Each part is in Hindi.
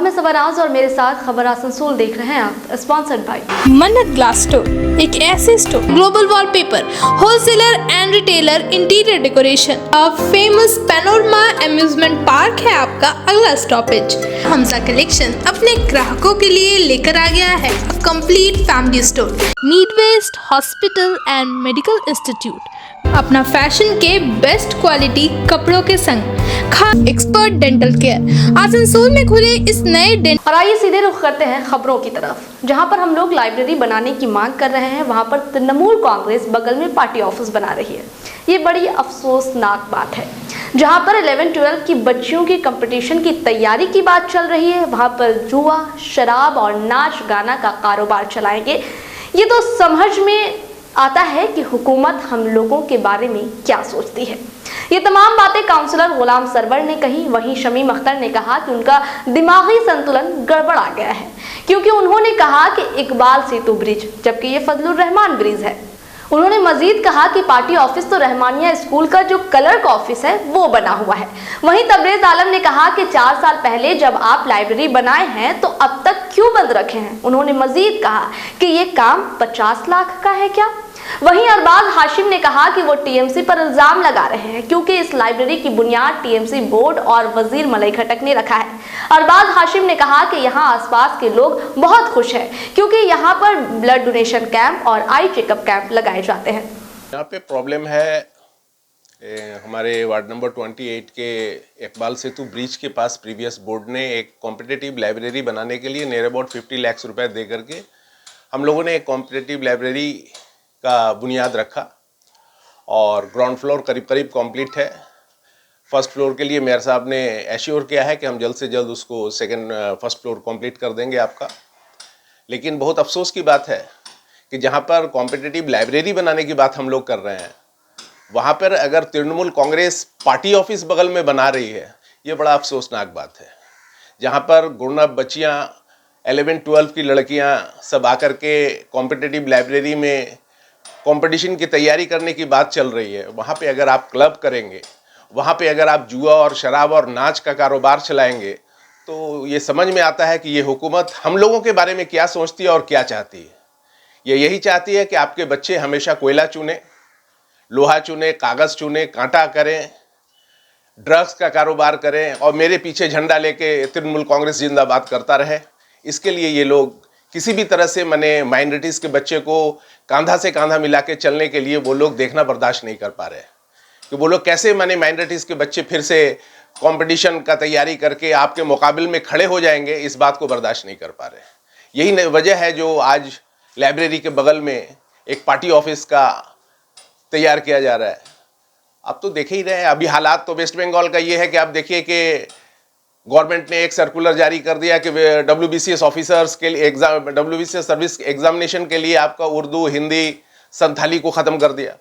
मैं सवराज और मेरे साथ खबर आसनसोल देख रहे हैं आप, स्पॉन्सर्ड बाय मन्नत ग्लास स्टोर, एक ऐसे store global wallpaper wholesaler and retailer interior decoration. अब फेमस पैनोरमा अम्यूजमेंट पार्क है आपका अगला स्टॉपेज। हमजा कलेक्शन अपने ग्राहकों के लिए लेकर आ गया है complete family store. Need west hospital and medical institute अपना फैशन के बेस्ट क्वालिटी कपड़ों के संग एक्सपर्ट डेंटल केयर आसनसोल में खुले इस नए और आइए सीधे रुख करते हैं खबरों की तरफ, जहां पर हम लोग लाइब्रेरी बनाने की मांग कर रहे हैं, वहां पर तृणमूल कांग्रेस बगल में पार्टी ऑफिस बना रही है। ये बड़ी अफसोसनाक बात है। जहां पर 11-12 की बच्चियों की कंपटीशन की तैयारी की बात चल रही है, वहां पर जुआ, शराब और नाच गाना का कारोबार चलाएंगे। ये तो समझ में आता है कि हुकूमत हम लोगों के बारे में क्या सोचती है। ये तमाम बातें काउंसलर गुलाम सरवर ने कही। वहीं शमीम अख्तर ने कहा कि उनका दिमागी संतुलन गड़बड़ आ गया है, क्योंकि उन्होंने कहा कि इकबाल सेतु ब्रिज जबकि ये फजलुर रहमान ब्रिज है। उन्होंने मजीद कहा कि पार्टी ऑफिस तो रहमानिया स्कूल का जो क्लर्क ऑफिस है वो बना हुआ है। वहीं तबरेज आलम ने कहा कि 4 साल पहले जब आप लाइब्रेरी बनाए हैं तो अब तक क्यों बंद रखे हैं। उन्होंने मजीद कहा कि ये काम 50 लाख का है क्या। वहीं अरबाज हाशिम ने कहा कि वो टीएमसी पर इल्जाम लगा रहे हैं, क्योंकि इस लाइब्रेरी की बुनियाद टीएमसी बोर्ड और वजीर मलई खटक ने रखा है। अरबाज हाशिम ने कहा कि यहाँ आसपास के लोग बहुत खुश हैं, क्योंकि यहाँ पर ब्लड डोनेशन कैंप और आई चेकअप कैंप लगाए जाते हैं। यहाँ पे प्रॉब्लम है हमारे वार्ड नंबर 28 के इकबाल सेतु ब्रिज के पास प्रीवियस बोर्ड ने एक कॉम्पिटिटिव लाइब्रेरी बनाने के लिए नियर अबाउट 50 लाख रुपए दे करके हम लोगों ने एक कॉम्पिटिटिव लाइब्रेरी का बुनियाद रखा और ग्राउंड फ्लोर करीब करीब कंप्लीट है। फर्स्ट फ्लोर के लिए मेयर साहब ने एश्योर किया है कि हम जल्द से जल्द उसको फर्स्ट फ्लोर कंप्लीट कर देंगे आपका। लेकिन बहुत अफसोस की बात है कि जहां पर कॉम्पिटिटिव लाइब्रेरी बनाने की बात हम लोग कर रहे हैं, वहां पर अगर तृणमूल कांग्रेस पार्टी ऑफिस बगल में बना रही है, ये बड़ा अफसोसनाक बात है। जहाँ पर गुणब बच्चियाँ 11-12 की लड़कियाँ सब आकर के कॉम्पिटिटिव लाइब्रेरी में कंपटीशन की तैयारी करने की बात चल रही है, वहाँ पे अगर आप क्लब करेंगे, वहाँ पे अगर आप जुआ और शराब और नाच का कारोबार चलाएंगे, तो ये समझ में आता है कि ये हुकूमत हम लोगों के बारे में क्या सोचती है और क्या चाहती है। ये यही चाहती है कि आपके बच्चे हमेशा कोयला चुने, लोहा चुने, कागज़ चुने, कांटा करें, ड्रग्स का कारोबार करें और मेरे पीछे झंडा लेके तृणमूल कांग्रेस जिंदाबाद करता रहे। इसके लिए ये लोग किसी भी तरह से माइनॉरिटीज़ के बच्चे को कांधा से कांधा मिला के चलने के लिए वो लोग देखना बर्दाश्त नहीं कर पा रहे कि वो लोग कैसे माइनॉरिटीज़ के बच्चे फिर से कंपटीशन का तैयारी करके आपके मुकाबले में खड़े हो जाएंगे, इस बात को बर्दाश्त नहीं कर पा रहे। यही वजह है जो आज लाइब्रेरी के बगल में एक पार्टी ऑफिस का तैयार किया जा रहा है। आप तो देख ही रहे हैं, अभी हालात तो वेस्ट बंगाल का ये है कि आप देखिए कि गवर्नमेंट ने एक सर्कुलर जारी कर दिया कि WBCS ऑफिसर्स के लिए WBCS सर्विस एग्जामिनेशन के लिए आपका उर्दू, हिंदी, संथाली को ख़त्म कर दिया।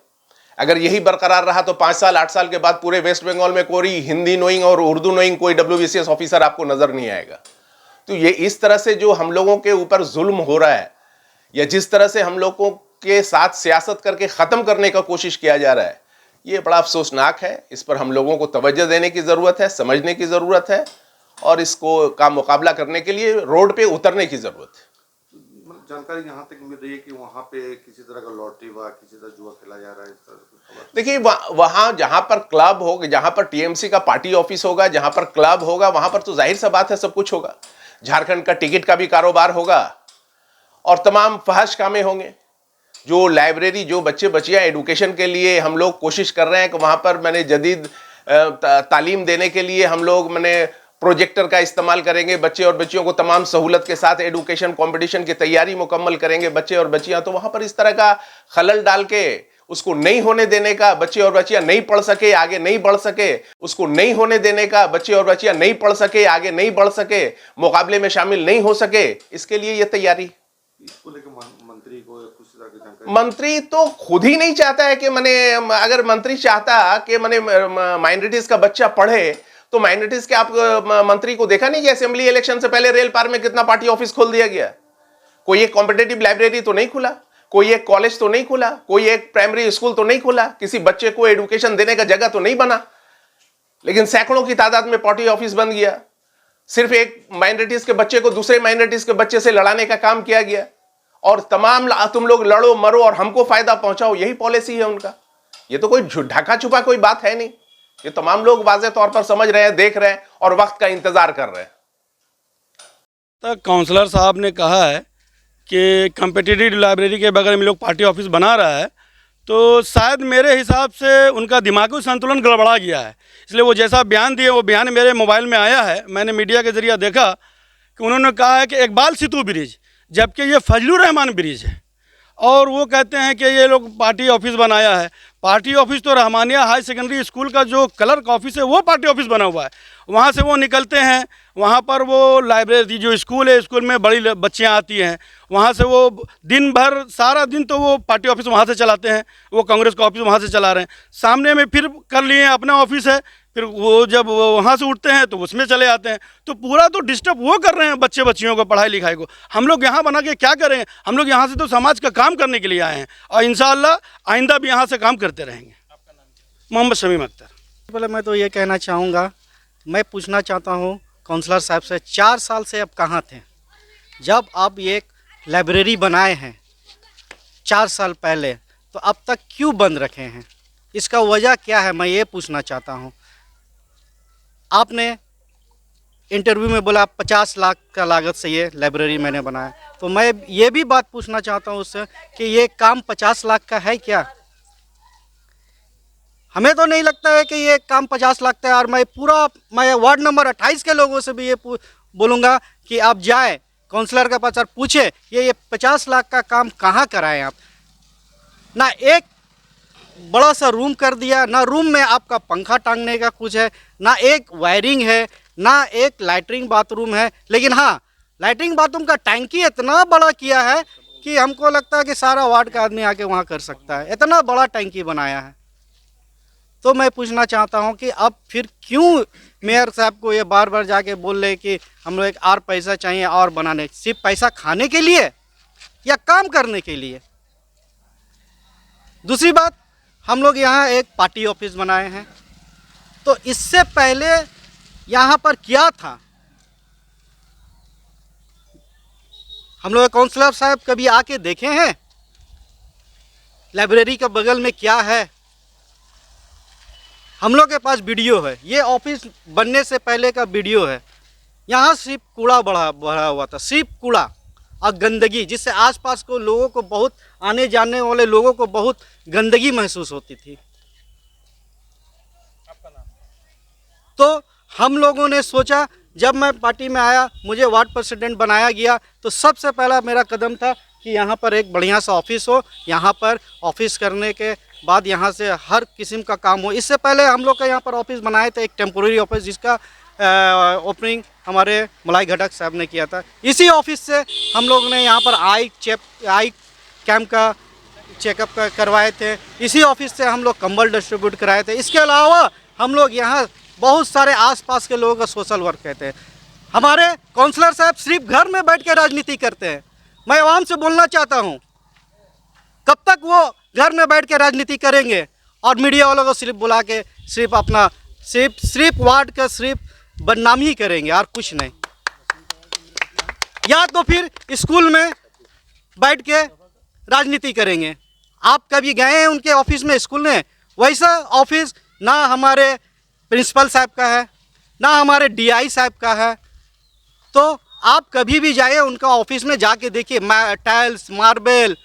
अगर यही बरकरार रहा तो 5 साल 8 साल के बाद पूरे वेस्ट बंगाल में कोई हिंदी नोइंग और उर्दू नोइंग कोई WBCS ऑफिसर आपको नज़र नहीं आएगा। तो ये इस तरह से जो हम लोगों के ऊपर जुल्म हो रहा है, या जिस तरह से हम लोगों के साथ सियासत करके ख़त्म करने का कोशिश किया जा रहा है, ये बड़ा अफसोसनाक है। इस पर हम लोगों को तवज्जो देने की ज़रूरत है, समझने की ज़रूरत है और इसको का मुकाबला करने के लिए रोड पे उतरने की जरूरत है। जानकारी यहाँ तक मिल रही है कि वहाँ पे किसी तरह का लॉटरी व किसी तरह जुआ खेला जा रहा है। देखिए वहाँ जहाँ पर क्लब होगा, जहाँ पर टीएमसी का पार्टी ऑफिस होगा, जहाँ पर क्लब होगा, वहाँ पर तो जाहिर सा बात है सब कुछ होगा। झारखंड का टिकट का भी कारोबार होगा और तमाम फहश कामें होंगे। जो लाइब्रेरी, जो बच्चे बच्चियाँ एडुकेशन के लिए हम लोग कोशिश कर रहे हैं कि वहाँ पर जदीद तालीम देने के लिए हम लोग प्रोजेक्टर का इस्तेमाल करेंगे, बच्चे और बच्चियों को तमाम सहूलत के साथ एडुकेशन कंपटीशन की तैयारी मुकम्मल करेंगे बच्चे और बच्चियां, तो वहां पर इस तरह का खलल डाल के उसको नहीं होने देने का, बच्चे और बच्चियां नहीं पढ़ सके, आगे नहीं बढ़ सके, उसको नहीं होने देने का, बच्चे और बच्चियां नहीं पढ़ सके, आगे नहीं बढ़ सके, मुकाबले में शामिल नहीं हो सके, इसके लिए ये तैयारी। इसको लेकर मंत्री को कुछ तरह की जानकारी? मंत्री तो खुद ही नहीं चाहता है कि अगर मंत्री चाहता कि माइनॉरिटीज का बच्चा पढ़े तो माइनॉरिटीज के आप मंत्री को देखा नहीं कि असेंबली इलेक्शन से पहले रेल पार में कितना पार्टी ऑफिस खोल दिया गया। कोई एक कॉम्पिटिटिव लाइब्रेरी तो नहीं खुला, कोई एक कॉलेज तो नहीं खुला, कोई एक प्राइमरी स्कूल तो नहीं खुला, किसी बच्चे को एडुकेशन देने का जगह तो नहीं बना, लेकिन सैकड़ों की तादाद में पार्टी ऑफिस बन गया। सिर्फ एक माइनॉरिटीज के बच्चे को दूसरे माइनॉरिटीज के बच्चे से लड़ाने का काम किया गया और तमाम तुम लोग लड़ो मरो और हमको फायदा पहुंचाओ, यही पॉलिसी है उनका। ये तो कोई ढका छुपा कोई बात है नहीं, ये तमाम लोग वाज़ेह तौर पर समझ रहे हैं, देख रहे हैं और वक्त का इंतजार कर रहे हैं। तक काउंसलर साहब ने कहा है कि कम्पिटिटिव लाइब्रेरी के बगल में लोग पार्टी ऑफिस बना रहा है, तो शायद मेरे हिसाब से उनका दिमागी संतुलन गड़बड़ा गया है। इसलिए वो जैसा बयान दिए, वो बयान मेरे मोबाइल में आया है, मैंने मीडिया के ज़रिए देखा कि उन्होंने कहा है कि इकबाल सितू ब्रिज, जबकि ये फजलुर रहमान ब्रिज है, और वो कहते हैं कि ये लोग पार्टी ऑफिस बनाया है। पार्टी ऑफिस तो रहमानिया हाई सेकेंडरी स्कूल का जो क्लर्क ऑफिस है वो पार्टी ऑफिस बना हुआ है। वहाँ से वो निकलते हैं, वहाँ पर वो लाइब्रेरी जो स्कूल है, स्कूल में बड़ी बच्चियाँ आती हैं, वहाँ से वो दिन भर सारा दिन तो वो पार्टी ऑफिस वहाँ से चलाते हैं, वो कांग्रेस का ऑफिस वहाँ से चला रहे हैं। सामने में फिर कर लिए अपना ऑफिस है, फिर वो जब वहाँ से उठते हैं तो उसमें चले आते हैं। तो पूरा तो डिस्टर्ब वो कर रहे हैं बच्चे बच्चियों को, पढ़ाई लिखाई को। हम लोग यहाँ बना के क्या करें? हम लोग यहाँ से तो समाज का काम करने के लिए आए हैं और इंशाअल्लाह आइंदा भी यहाँ से काम करते रहेंगे। मोहम्मद शमीम अख्तर। पहले मैं तो ये कहना चाहूँगा, मैं पूछना चाहता हूँ काउंसलर साहब से, 4 साल से अब कहाँ थे जब आप ये लाइब्रेरी बनाए हैं 4 साल पहले, तो अब तक क्यों बंद रखे हैं? इसका वजह क्या है, मैं ये पूछना चाहता हूँ। आपने इंटरव्यू में बोला 50 लाख का लागत से ये लाइब्रेरी मैंने बनाया, तो मैं ये भी बात पूछना चाहता हूँ उससे कि ये काम 50 लाख का है क्या? हमें तो नहीं लगता है कि ये काम 50 लाख का है। और मैं वार्ड नंबर 28 के लोगों से भी ये बोलूँगा कि आप जाए काउंसलर के पास और पूछे ये 50 लाख का काम कहाँ कराएं आप? ना एक बड़ा सा रूम कर दिया, ना रूम में आपका पंखा टांगने का कुछ है, ना एक वायरिंग है, ना एक लैट्रिन बाथरूम है। लेकिन हाँ, लैट्रिन बाथरूम का टैंकी इतना बड़ा किया है कि हमको लगता है कि सारा वार्ड का आदमी आके वहाँ कर सकता है, इतना बड़ा टैंकी बनाया है। तो मैं पूछना चाहता हूँ कि अब फिर क्यों मेयर साहब को ये बार बार जाके बोल रहे कि हम लोग एक और पैसा चाहिए और बनाने? सिर्फ पैसा खाने के लिए या काम करने के लिए? दूसरी बात, हम लोग यहाँ एक पार्टी ऑफिस बनाए हैं, तो इससे पहले यहाँ पर क्या था? हम लोग काउंसलर साहब कभी आके देखे हैं लाइब्रेरी के बगल में क्या है? हम लोग के पास वीडियो है, ये ऑफिस बनने से पहले का वीडियो है। यहाँ सिर्फ कूड़ा भरा हुआ था, सिर्फ कूड़ा और गंदगी, जिससे आसपास को लोगों को बहुत, आने जाने वाले लोगों को बहुत गंदगी महसूस होती थी। तो हम लोगों ने सोचा, जब मैं पार्टी में आया, मुझे वार्ड प्रेसिडेंट बनाया गया, तो सबसे पहला मेरा कदम था कि यहाँ पर एक बढ़िया सा ऑफिस हो। यहाँ पर ऑफिस करने के बाद यहाँ से हर किस्म का काम हो। इससे पहले हम लोग का यहाँ पर ऑफिस बनाए थे, एक टेम्पोररी ऑफिस, जिसका ओपनिंग हमारे मलाई घटक साहब ने किया था। इसी ऑफिस से हम लोग ने यहाँ पर आई कैम्प का चेकअप करवाए थे। इसी ऑफिस से हम लोग कंबल डिस्ट्रीब्यूट कराए थे। इसके अलावा हम लोग यहाँ बहुत सारे आसपास के लोगों का सोशल वर्क करते हैं। हमारे काउंसलर साहब सिर्फ घर में बैठ के राजनीति करते हैं। मैं आवाम से बोलना चाहता हूँ, कब तक वो घर में बैठ के राजनीति करेंगे और मीडिया वालों को सिर्फ बुला के सिर्फ अपना सिर्फ वार्ड का सिर्फ बदनामी करेंगे और कुछ नहीं? या तो फिर स्कूल में बैठ के राजनीति करेंगे। आप कभी गए हैं उनके ऑफिस में, स्कूल में? वैसा ऑफिस ना हमारे प्रिंसिपल साहब का है, ना हमारे डीआई साहब का है। तो आप कभी भी जाइए उनका ऑफिस में, जाके देखिए, टाइल्स, मार्बल,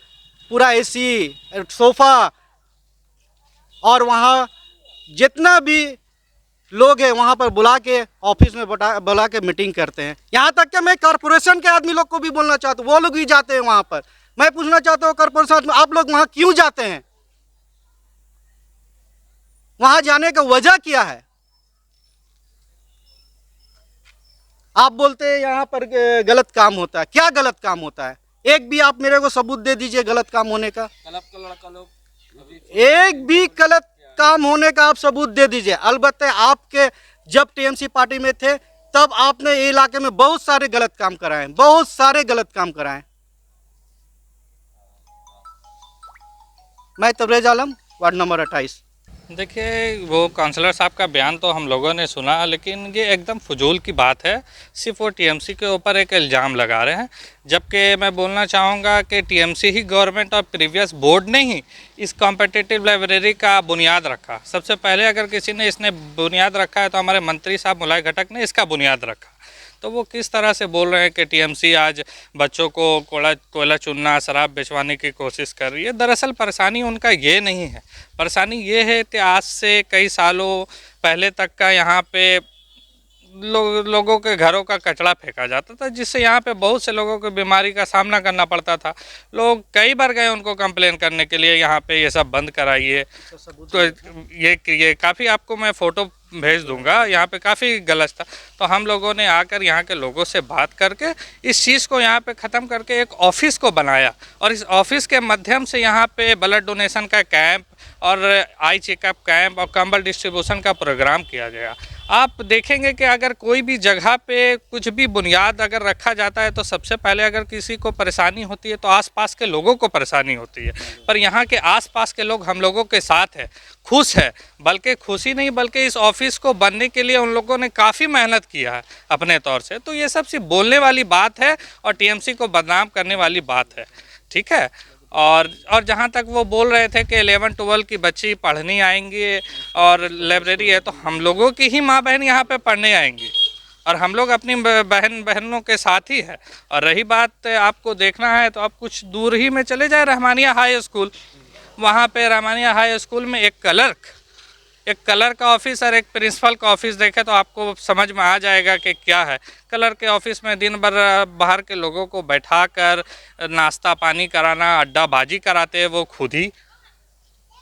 पूरा एसी, सोफ़ा, और वहाँ जितना भी लोग हैं वहाँ पर बुला के ऑफिस में बुला के मीटिंग करते हैं। यहाँ तक कि मैं कॉरपोरेशन के आदमी लोग को भी बोलना चाहता हूँ, वो लोग भी जाते हैं वहाँ पर। मैं पूछना चाहता हूँ कॉरपोरेशन में, आप लोग वहाँ क्यों जाते हैं? वहाँ जाने का वजह क्या है? आप बोलते हैं यहाँ पर गलत काम होता है। क्या गलत काम होता है? एक भी आप मेरे को सबूत दे दीजिए गलत काम होने का। एक भी गलत काम होने का आप सबूत दे दीजिए। अलबत्ते आपके जब टीएमसी पार्टी में थे तब आपने ये इलाके में बहुत सारे गलत काम कराए, बहुत सारे गलत काम कराए। मैं तबरेज आलम, वार्ड नंबर 28। देखिए, वो काउंसलर साहब का बयान तो हम लोगों ने सुना, लेकिन ये एकदम फजूल की बात है। सिर्फ वो टीएमसी के ऊपर एक इल्ज़ाम लगा रहे हैं, जबकि मैं बोलना चाहूँगा कि टीएमसी ही गवर्नमेंट और प्रीवियस बोर्ड ने ही इस कॉम्पिटिटिव लाइब्रेरी का बुनियाद रखा। सबसे पहले अगर किसी ने इसने बुनियाद रखा है तो हमारे मंत्री साहब मुलाय घटक ने इसका बुनियाद रखा। तो वो किस तरह से बोल रहे हैं कि टीएमसी आज बच्चों को कोयला चुनना, शराब बेचवाने की कोशिश कर रही है। दरअसल परेशानी उनका ये नहीं है। परेशानी ये है कि आज से कई सालों पहले तक का यहाँ पे लोगों के घरों का कचरा फेंका जाता था, जिससे यहाँ पे बहुत से लोगों को बीमारी का सामना करना पड़ता था। लोग कई बार गए उनको कंप्लेन करने के लिए, यहाँ पे ये सब बंद कराइए। तो ये काफ़ी आपको मैं फ़ोटो भेज दूंगा, यहाँ पे काफ़ी गलत था। तो हम लोगों ने आकर यहाँ के लोगों से बात करके इस चीज़ को यहाँ पे ख़त्म करके एक ऑफिस को बनाया, और इस ऑफिस के माध्यम से यहाँ पे ब्लड डोनेशन का कैंप और आई चेकअप कैंप और कंबल डिस्ट्रीब्यूशन का प्रोग्राम किया गया। आप देखेंगे कि अगर कोई भी जगह पे कुछ भी बुनियाद अगर रखा जाता है तो सबसे पहले अगर किसी को परेशानी होती है तो आसपास के लोगों को परेशानी होती है। पर यहाँ के आसपास के लोग हम लोगों के साथ है, खुश है। बल्कि खुशी नहीं, बल्कि इस ऑफिस को बनने के लिए उन लोगों ने काफ़ी मेहनत किया है अपने तौर से। तो ये सब सिर्फ बोलने वाली बात है और टीएमसी को बदनाम करने वाली बात है, ठीक है। और जहाँ तक वो बोल रहे थे कि 11-12 की बच्ची पढ़ने आएंगी और लाइब्रेरी है, तो हम लोगों की ही माँ बहन यहाँ पे पढ़ने आएंगी और हम लोग अपनी बहनों के साथ ही है। और रही बात आपको देखना है तो आप कुछ दूर ही में चले जाए रहमानिया हाई स्कूल। वहाँ पे रहमानिया हाई स्कूल में एक कलर का ऑफिस और एक प्रिंसिपल का ऑफिस देखे तो आपको समझ में आ जाएगा कि क्या है। कलर के ऑफिस में दिन भर बाहर के लोगों को बैठाकर नाश्ता पानी कराना, अड्डाबाजी कराते हैं वो खुद ही,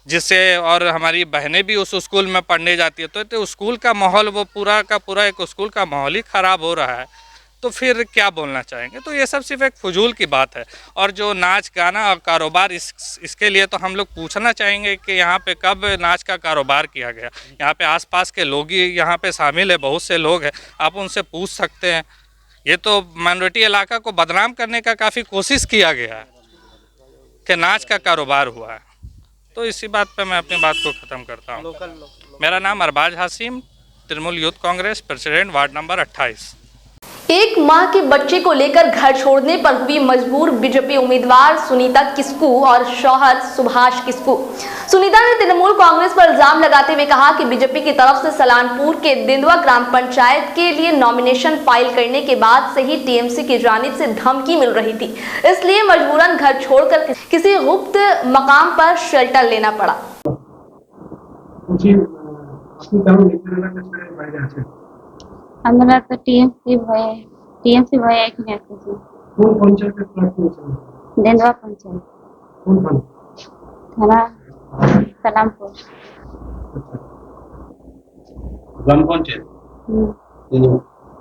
जिससे और हमारी बहनें भी उस स्कूल में पढ़ने जाती है। तो स्कूल का माहौल, वो पूरा का पूरा एक स्कूल का माहौल ही ख़राब हो रहा है। तो फिर क्या बोलना चाहेंगे। तो ये सब सिर्फ एक फजूल की बात है। और जो नाच गाना और कारोबार, इसके लिए तो हम लोग पूछना चाहेंगे कि यहाँ पे कब नाच का कारोबार किया गया। यहाँ पे आसपास के लोग ही यहाँ पे शामिल है, बहुत से लोग हैं, आप उनसे पूछ सकते हैं। ये तो माइनॉरिटी इलाका को बदनाम करने का काफ़ी कोशिश किया गया है कि नाच का कारोबार हुआ है। तो इसी बात पे मैं अपनी बात को ख़त्म करता हूँ। मेरा नाम Arbaaz Hashim, Trinamool youth Congress president, ward number 28। एक माह के बच्चे को लेकर घर छोड़ने पर हुई मजबूर बीजेपी उम्मीदवार सुनीता किस्कू और शौहर सुभाष किस्कू। सुनीता ने तृणमूल कांग्रेस पर इल्जाम लगाते हुए कहा कि बीजेपी की तरफ से सलानपुर के दिंदवा ग्राम पंचायत के लिए नॉमिनेशन फाइल करने के बाद से ही टीएमसी की जानिब से धमकी मिल रही थी, इसलिए मजबूरन घर छोड़कर किसी गुप्त मकाम पर शेल्टर लेना पड़ा। আমরা তো টিএমসি ভয়ে এখানে আসছি। কোন পঞ্চায়েতের প্রার্থী হয়েছেন? দেন্দুয়া পঞ্চায়েত, কোন থানা? থানা সালামপুর। গ্রাম পঞ্চায়েত।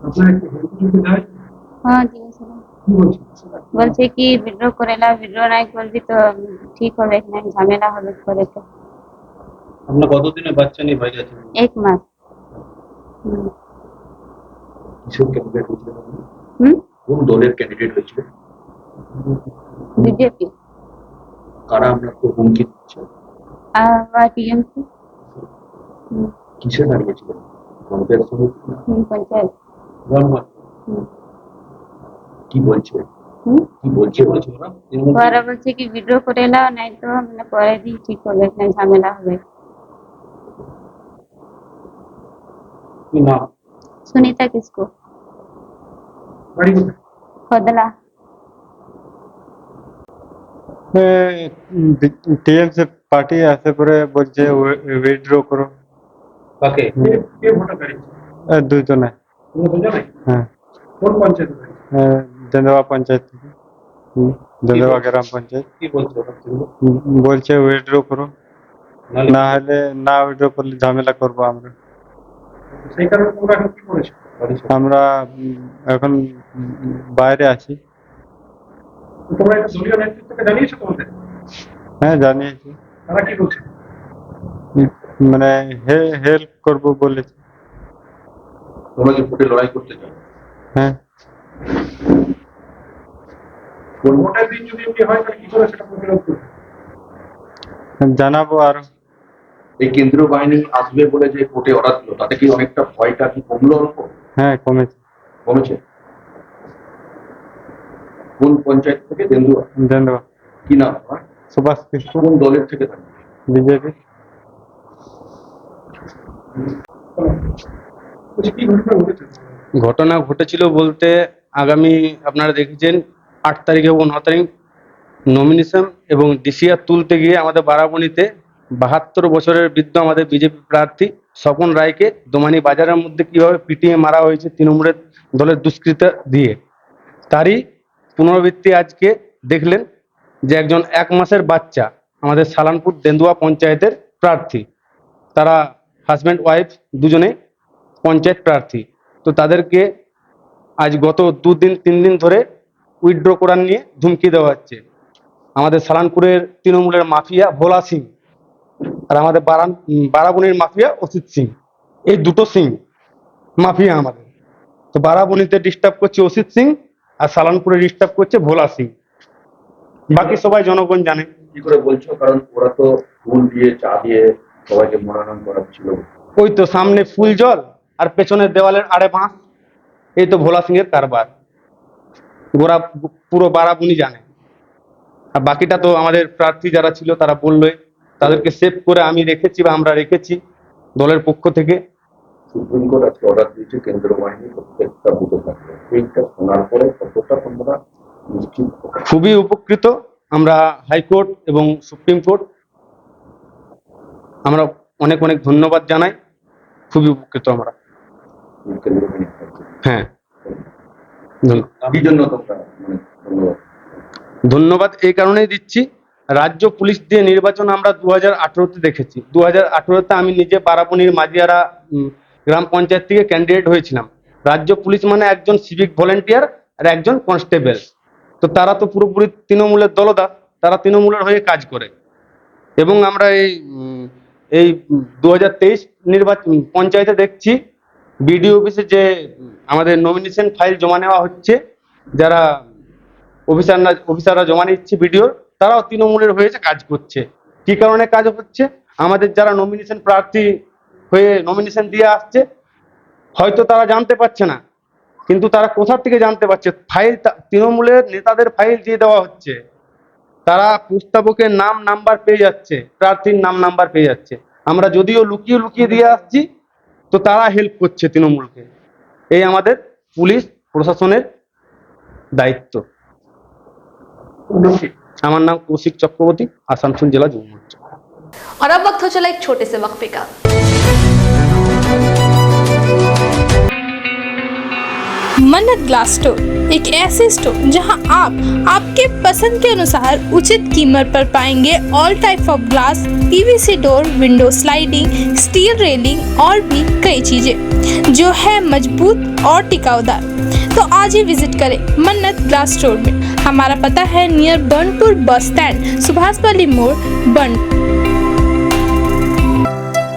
আপনার একটু হেল্প দেয়? হ্যাঁ দিয়েছিলাম। কি বলছেন? বলছে কি বিদ্রোহ করেলা, বিদ্রোহ নাই করবি তো ঠিক হবে, এখানে ঝামেলা হবে করে। তো আপনার কতদিনে বাচ্চা নিয়ে বাইরে আছেন? 1 মাস। কিসের ক্যান্ডিডেট হয়েছিল? কোন দলের ক্যান্ডিডেট হয়েছিল? বিজেপি। কারা আপনাকে হুমকি দিচ্ছে? আর টিএমসি। কিসে দাঁড়িয়েছিল? পঞ্চায়েত সমিতি? পঞ্চায়েত। কি বলছে? কি বলছে ওরা? ওরা বলছে কি বিদ্রোহ করেলা, নাই তো মানে পরে দিন ঠিক হবে, এখানে ঝামেলা হবে। কি নাম? सुनीता किसको? বাড়ি কোথায়? खोदला। টিএমসি পার্টি আসে পরে বলছে উইথড্র করো। কাকে? কে ভোটার দাঁড়িয়েছে? দুজনে। দুজনে? হ্যাঁ। কোন পঞ্চায়েত? দেন্দুয়া পঞ্চায়েত, দেন্দুয়া গ্রাম পঞ্চায়েত। কি বলছে ওরা? বলছে উইথড্র করো, না হলে না উইথড্র করলে ঝামেলা করবো আমরা। সেই কারণে তোমরা এখন কি করেছো? আমরা এখন বাইরে আছি। তোমরা এটা দলীয় নেতৃত্বকে জানিয়েছো তোমাদের? হ্যাঁ জানিয়েছি। তারা কি বলছে? মানে হেল্প করবো বলেছে। তোমরা কি ভোটে লড়াই করতে চাও? হ্যাঁ। ভোটের দিন যদি এমনি হয় তাহলে কি করে সেটা প্রতিরোধ করবে? জানাবো আরো। এই কেন্দ্রীয় বাহিনী আসবে বলে যে কোর্টে অর্ডার দিল, তাতে কি অনেকটা ভয়টা কি কমলো অল্প? হ্যাঁ কমেছে। কমেছে? কোন পঞ্চায়েত থেকে? দেন্দুয়া। ধন্যবাদ। কি নাম তোমার? সুভাষ কৃষ্ণ। কোন দলের থেকে থাকবে? বিজেপি। ঘটনা ঘটেছিল বলতে আগামী আপনারা দেখেছেন 8 তারিখ এবং 9 তারিখ নমিনেশন এবং ডিসিআর তুলতে গিয়ে আমাদের বারাবণীতে 72 বছরের বৃদ্ধ আমাদের বিজেপি প্রার্থী স্বপন রায়কে দোমানি বাজারের মধ্যে কিভাবে পিটিয়ে মারা হয়েছে তৃণমূলের দলের দুষ্কৃতা দিয়ে, তারই পুনরাবৃত্তি আজকে দেখলেন যে একজন 1 মাসের বাচ্চা আমাদের সালানপুর দেন্দুয়া পঞ্চায়েতের প্রার্থী, তারা হাজব্যান্ড ওয়াইফ দুজনে পঞ্চায়েত প্রার্থী, তো তাদেরকে আজ গত 2 দিন 3 দিন ধরে উইথড্র করার নিয়ে ধুমকি দেওয়া হচ্ছে। আমাদের সালানপুরের তৃণমূলের মাফিয়া ভোলা সিং আর আমাদের বারাবণীর মাফিয়া অসিত সিং, এই দুটো সিং মাফিয়া আমাদের। তো বারাবণীতে ডিস্টার্ব করছে অসিত সিং আর সালানপুরে ডিস্টার্ব করছে ভোলা সিং, বাকি সবাই জনগণ জানে। কি করে বলছো? কারণ ওরা তো ফুল দিয়ে চা দিয়ে সবাইকে মনোনয়ন করাচ্ছিল। ওই তো সামনে ফুল জল আর পেছনের দেওয়ালের আড়ে বাঁশ, এই তো ভোলা সিং এর কারবার, গোরা পুরো বারাবণী জানে। আর বাকিটা তো আমাদের প্রার্থী যারা ছিল তারা বললোই, তাদেরকে সেভ করে আমি রেখেছি বা আমরা রেখেছি দলের পক্ষ থেকে। সুপ্রিম কোর্ট আজকে অর্ডার দিয়েছে কেন্দ্রীয় বাহিনী প্রত্যেকটা বুথে থাকবে, এইটা শোনার পরে কতটা তোমরা নিশ্চিত? খুবই উপকৃত আমরা। হাইকোর্ট এবং সুপ্রিম কোর্ট আমরা অনেক অনেক ধন্যবাদ জানাই, খুবই উপকৃত আমরা। কেন্দ্রীয় বাহিনী থাকবে। হ্যাঁ কি জন্য তোমরা ধন্যবাদ? ধন্যবাদ এই কারণেই দিচ্ছি, রাজ্য পুলিশ দিয়ে নির্বাচন আমরা 2018-তে দেখেছি। 2018-তে আমি নিজে বারাবণীর মাঝিয়ারা গ্রাম পঞ্চায়েত থেকে ক্যান্ডিডেট হয়েছিলাম। রাজ্য পুলিশ মানে একজন সিভিক ভলেন্টিয়ার আর একজন কনস্টেবল, তো তারা তো পুরোপুরি তৃণমূলের দলদাস, তারা তৃণমূলের হয়ে কাজ করে। এবং আমরা এই 2023 নির্বাচন পঞ্চায়েতে দেখছি বিডিও অফিসে যে আমাদের নমিনেশন ফাইল জমা নেওয়া হচ্ছে, যারা অফিসাররা জমা নিচ্ছে বিডিও, তারাও তৃণমূলের হয়ে কাজ করছে। কি কারণে কাজ হচ্ছে? আমাদের যারা নমিনেশন প্রার্থী হয়ে নমিনেশন দিয়ে আসছে হয়তো তারা জানতে পারছে না, কিন্তু তারা কোথা থেকে জানতে পারছে? ফাইল তৃণমূলের নেতাদের ফাইল দিয়ে দেওয়া হচ্ছে, তারা প্রস্তাবকের নাম নাম্বার পেয়ে যাচ্ছে, প্রার্থীর নাম নাম্বার পেয়ে যাচ্ছে। আমরা যদিও লুকিয়ে লুকিয়ে দিয়ে আসছি, তো তারা হেল্প করছে তৃণমূলকে। এই আমাদের পুলিশ প্রশাসনের দায়িত্ব। আমার নাম কৌশিক चक्रवर्ती, आसनसोल जिला युवा मोर्चा। और अब वक्त हो चला एक छोटे से वक्फे का। मन्नत ग्लास स्टोर एक ऐसे स्टोर जहां आप आपके पसंद के अनुसार उचित कीमत पर पाएंगे all type of glass, PVC door, window sliding, steel railing और भी कई चीजें जो है मजबूत और टिकाऊदार। तो आज ही विजिट करें मन्नत ग्लास स्टोर में। हमारा पता है near Burnpur bus stand, Subhash वाली मोड़, बर्न।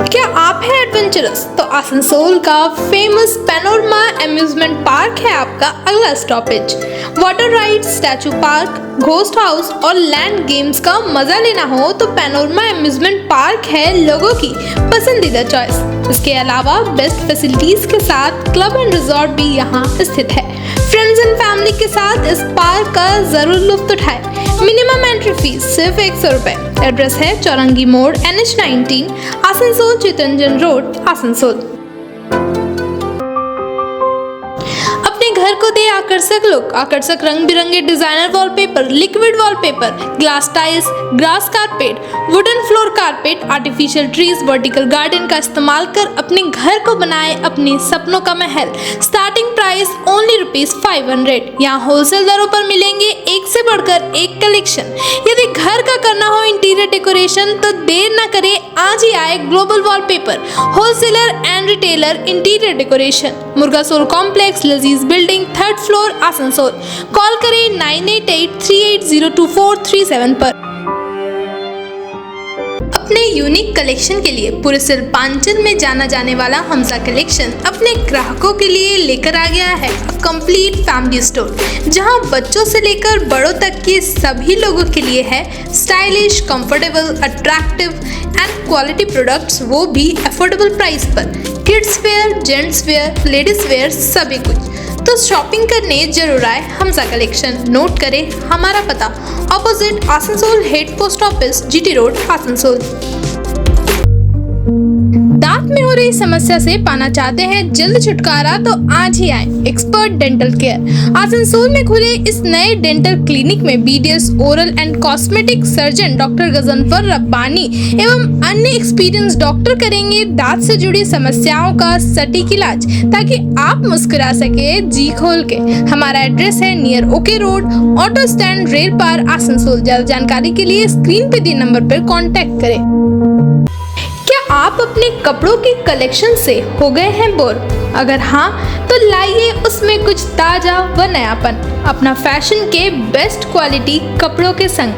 क्या आप हैं एडवेंचरस? तो आसनसोल का फेमस पैनोरमा एम्यूजमेंट पार्क है आपका अगला stoppage. Water ride, statue park, ghost house और लैंड गेम्स का मजा लेना हो तो पैनोरमा एम्यूजमेंट पार्क है लोगों की पसंदीदा चॉइस। इसके अलावा बेस्ट फैसिलिटीज के साथ क्लब एंड रिजॉर्ट भी यहाँ स्थित है। फ्रेंड्स एंड फैमिली के साथ इस पार्क का जरूर लुत्फ उठाएं। मिनिमम एंट्री फीस सिर्फ 100 रुपए। एड्रेस है चौरंगी मोड़, NH19, आसनसोल चितरंजन रोड, आसनसोल। अपने घर को दे आकर्षक लुक, आकर्षक रंग बिरंगे designer wallpaper, liquid wallpaper, glass tiles, grass carpet, wooden floor carpet, artificial trees, vertical garden का इस्तेमाल कर अपने घर को बनाए अपने सपनों का महल। Starting price only ₹500। यहाँ होलसेल दरों पर मिलेंगे एक से बढ़कर एक कलेक्शन। यदि घर का करना हो इंटीरियर डेकोरेशन तो देर न करें, आज ही आए global wallpaper, wholesaler and retailer interior decoration, Murgasol complex, Lazeez building, 3rd floor, Asansol. Call करें 9883802437 पर। अपने यूनिक कलेक्शन के लिए पूरे शिल्पांचल में जाना जाने वाला हमजा कलेक्शन अपने ग्राहकों के लिए लेकर आ गया है कंप्लीट फैमिली स्टोर, जहां बच्चों से लेकर बड़ों तक के सभी लोगों के लिए है stylish, comfortable, attractive and quality products, वो भी अफोर्डेबल प्राइस पर। Kids where, gents wear, ladies wear, सभी कुछ। तो शॉपिंग करने जरूर आए हमजा कलेक्शन। नोट करें हमारा पता, opposite Asansol head post office, GT road, Asansol. दांत में हो रही समस्या से पाना चाहते हैं जल्द छुटकारा तो आज ही आए एक्सपर्ट डेंटल केयर। आसनसोल में खुले इस नए डेंटल क्लिनिक में BDS, oral and cosmetic surgeon doctor Ghazanfar Rabbani एवं अन्य एक्सपीरियंस डॉक्टर करेंगे दांत से जुड़ी समस्याओं का सटीक इलाज, ताकि आप मुस्कुरा सके जी खोल के। हमारा एड्रेस है near OK road, auto stand, rail पार, आसनसोल। ज्यादा जानकारी के लिए स्क्रीन पे दिए नंबर पर कॉन्टेक्ट करें। आप अपने कपड़ों की कलेक्शन से हो गए हैं बोर? अगर हाँ तो लाइए उसमें कुछ ताजा व नयापन अपना फैशन के बेस्ट क्वालिटी कपड़ों के संग।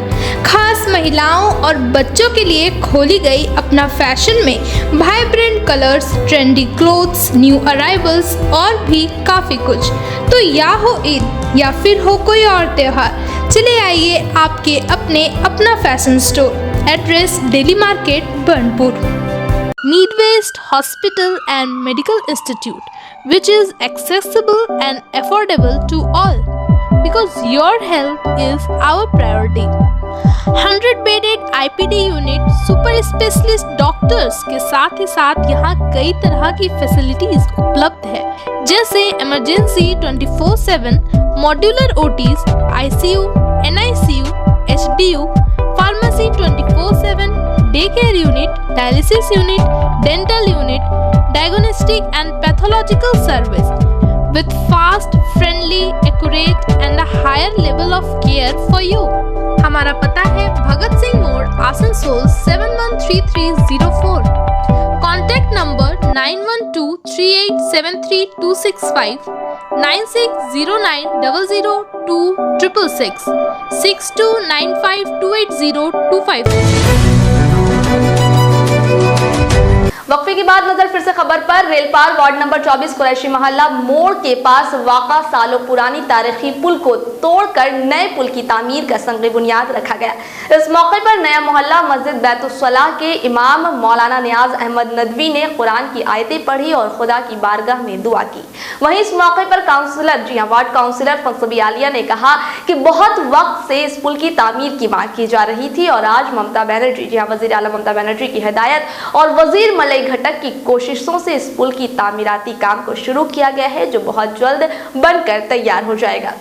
खास महिलाओं और बच्चों के लिए खोली गई अपना फैशन में vibrant colours, trendy clothes, new arrivals और भी काफ़ी कुछ। तो या हो ईद या फिर हो कोई और त्योहार, चले आइए आपके अपने अपना fashion store. Address daily market, Burnpur. Needwaste Hospital and Medical Institute, which is accessible and affordable to all, because your health is our priority. 100-bedded IPD unit, super specialist doctors के साथ ही साथ यहाँ कई तरह की फैसिलिटीज उपलब्ध है, जैसे emergency 24/7, modular OTs, ICU, NICU, HDU, pharmacy 24/7, day care unit, dialysis unit, dental unit, diagnostic and pathological service with fast, friendly, accurate and a higher level of care for you. हमारा पता है भगत सिंह मोड़, आसनसोल 713304। Contact number 9123873265, 9609002666, 6295280254। वक्फे के बाद नजर फिर से खबर पर। रेलपार वार्ड नंबर 24 कुरैशी मोहल्ला मोड़ के पास वाक़ा सालों पुरानी तारीखी पुल को तोड़कर नए पुल की तामीर का संग बुनियाद रखा गया। इस मौके पर नया मोहल्ला मस्जिद बैतुस्सलाह के इमाम मौलाना नियाज अहमद नदवी ने कुरान की आयतें पढ़ी और खुदा की बारगाह में दुआ की। वहीं इस मौके पर काउंसिलर, जी हाँ, वार्ड काउंसिलर फंसबी आलिया ने कहा कि बहुत वक्त से इस पुल की तामीर की मांग की जा रही थी और आज ममता बनर्जी, जी हाँ, वजीर आला ममता बनर्जी की हिदायत और वजीर मलई घटक की कोशिशों से इस पुल की तामीराती काम को शुरू किया गया है, जो बहुत जल्द बनकर तैयार हो जाएगा।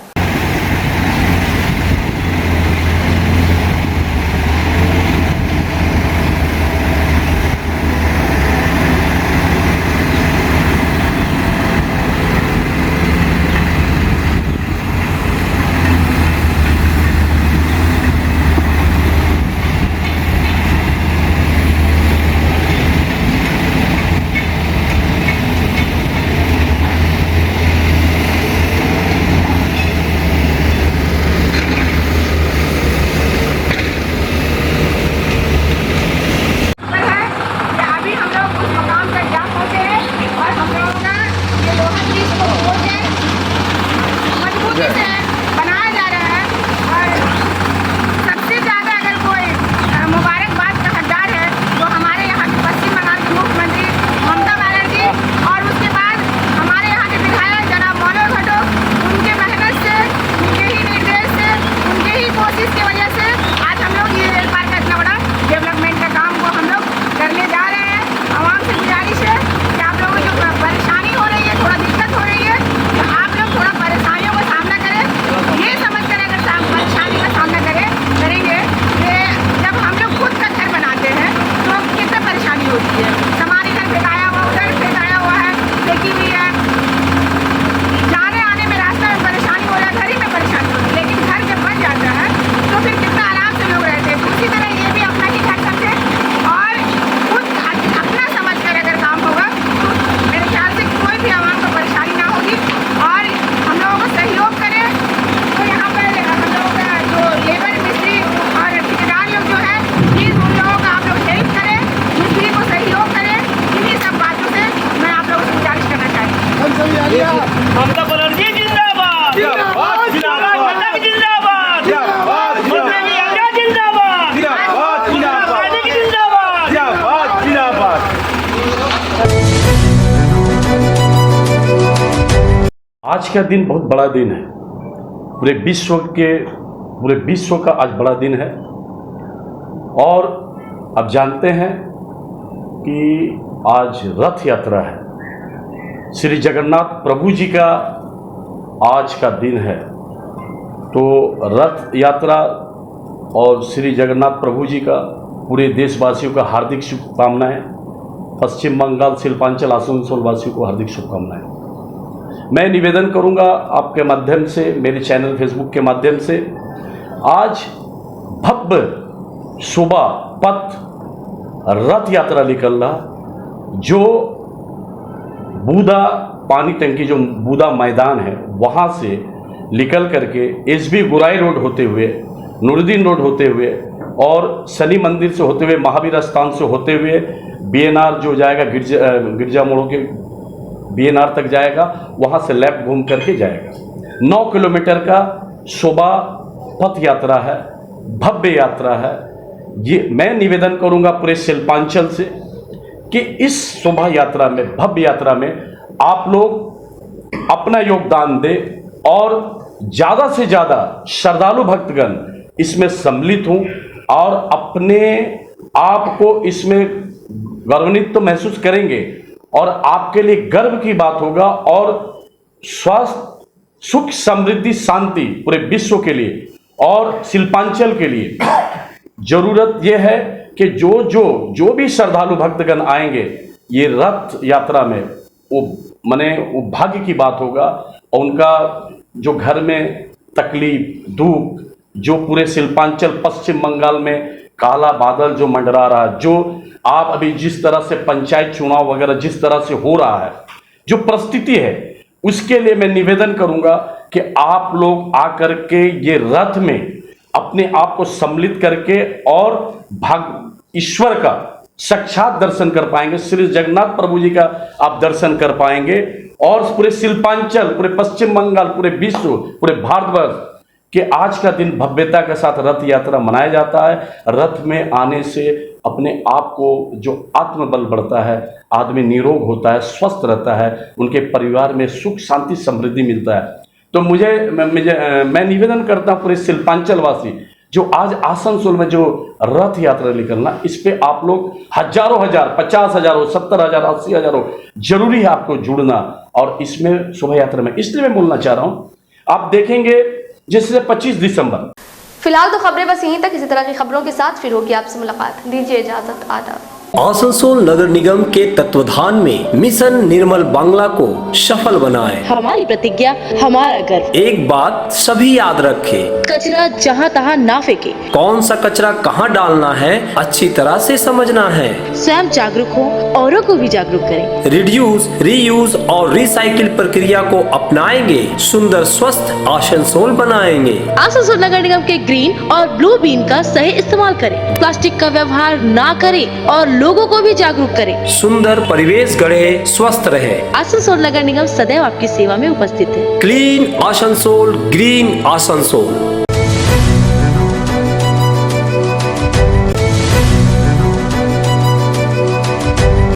आज का दिन बहुत बड़ा दिन है, पूरे विश्व का आज बड़ा दिन है। और अब जानते हैं कि आज रथ यात्रा है, श्री जगन्नाथ प्रभु जी का आज का दिन है। तो रथ यात्रा और श्री जगन्नाथ प्रभु जी का पूरे देशवासियों का हार्दिक शुभकामनाएं। पश्चिम बंगाल, शिल्पांचल, आसनसोल वासियों को हार्दिक शुभकामनाएं। मैं निवेदन करूंगा आपके माध्यम से, मेरे चैनल फेसबुक के माध्यम से, आज भव्य शोभा पथ रथ यात्रा निकल रहा, जो बूदा पानी टंकी, जो बूदा मैदान है, वहाँ से निकल करके एसबी गुराई रोड होते हुए, नूरुद्दीन रोड होते हुए और शनि मंदिर से होते हुए, महावीर स्थान से होते हुए बीएनआर जो जाएगा, गिरजा मोड़ों के बीएनआर तक जाएगा, वहाँ से लेफ्ट घूम करके जाएगा। 9 किलोमीटर का शोभा पथ यात्रा है, भव्य यात्रा है। ये मैं निवेदन करूंगा पूरे शिल्पांचल से कि इस शोभा यात्रा में, भव्य यात्रा में आप लोग अपना योगदान दें और ज़्यादा से ज़्यादा श्रद्धालु भक्तगण इसमें सम्मिलित हों और अपने आप को इसमें गौरवान्वित तो महसूस करेंगे और आपके लिए गर्व की बात होगा। और स्वास्थ्य, सुख, समृद्धि, शांति पूरे विश्व के लिए और शिल्पांचल के लिए जरूरत यह है कि जो भी श्रद्धालु भक्तगण आएंगे ये रथ यात्रा में, वो भाग्य की बात होगा। और उनका जो घर में तकलीफ, दुख, जो पूरे शिल्पांचल, पश्चिम बंगाल में काला बादल जो मंडरा रहा है, जो आप अभी जिस तरह से पंचायत चुनाव वगैरह जिस तरह से हो रहा है, जो परिस्थिति है, उसके लिए मैं निवेदन करूंगा कि आप लोग आकर के ये रथ में अपने आप को सम्मिलित करके और ईश्वर का साक्षात दर्शन कर पाएंगे, श्री जगन्नाथ प्रभु जी का आप दर्शन कर पाएंगे। और पूरे शिल्पांचल, पूरे पश्चिम बंगाल, पूरे विश्व, पूरे भारतवर्ष कि आज का दिन भव्यता के साथ रथ यात्रा मनाया जाता है। रथ में आने से अपने आप को जो आत्मबल बढ़ता है, आदमी निरोग होता है, स्वस्थ रहता है, उनके परिवार में सुख, शांति, समृद्धि मिलता है। तो मैं निवेदन करता हूँ पूरे शिल्पांचल वासी, जो आज आसनसोल में जो रथ यात्रा निकलना, इस पे आप लोग हजारों हजार, 50,000 हो, 70,000, 80,000 हो, जरूरी है आपको जुड़ना। और इसमें शोभा यात्रा में इसलिए मैं बोलना चाह रहा हूँ, आप देखेंगे जैसे 25 दिसंबर। फिलहाल तो खबरें बस यहीं तक। इसी तरह की खबरों के साथ फिर होगी आपसे मुलाकात। दीजिए इजाजत, आदाब। आसनसोल नगर निगम के तत्वाधान में मिशन निर्मल बांग्ला को सफल बनाएं। हमारी प्रतिज्ञा, हमारा गर्व। एक बात सभी याद रखें, कचरा जहाँ तहाँ ना फेंके। कौन सा कचरा कहाँ डालना है अच्छी तरह से समझना है। स्वयं जागरूक हो, औरों को भी जागरूक करें। रिड्यूस, रीयूज और रिसाइकिल प्रक्रिया को अपनाएंगे, सुंदर स्वस्थ आसनसोल बनाएंगे। आसनसोल नगर निगम के ग्रीन और ब्लू बीन का सही इस्तेमाल करें। प्लास्टिक का व्यवहार ना करें और लोगों को भी जागरूक करें। सुंदर परिवेश गढ़े, स्वस्थ रहे। आसनसोल नगर निगम सदैव आपकी सेवा में उपस्थित है। Clean Asansol, green Asansol.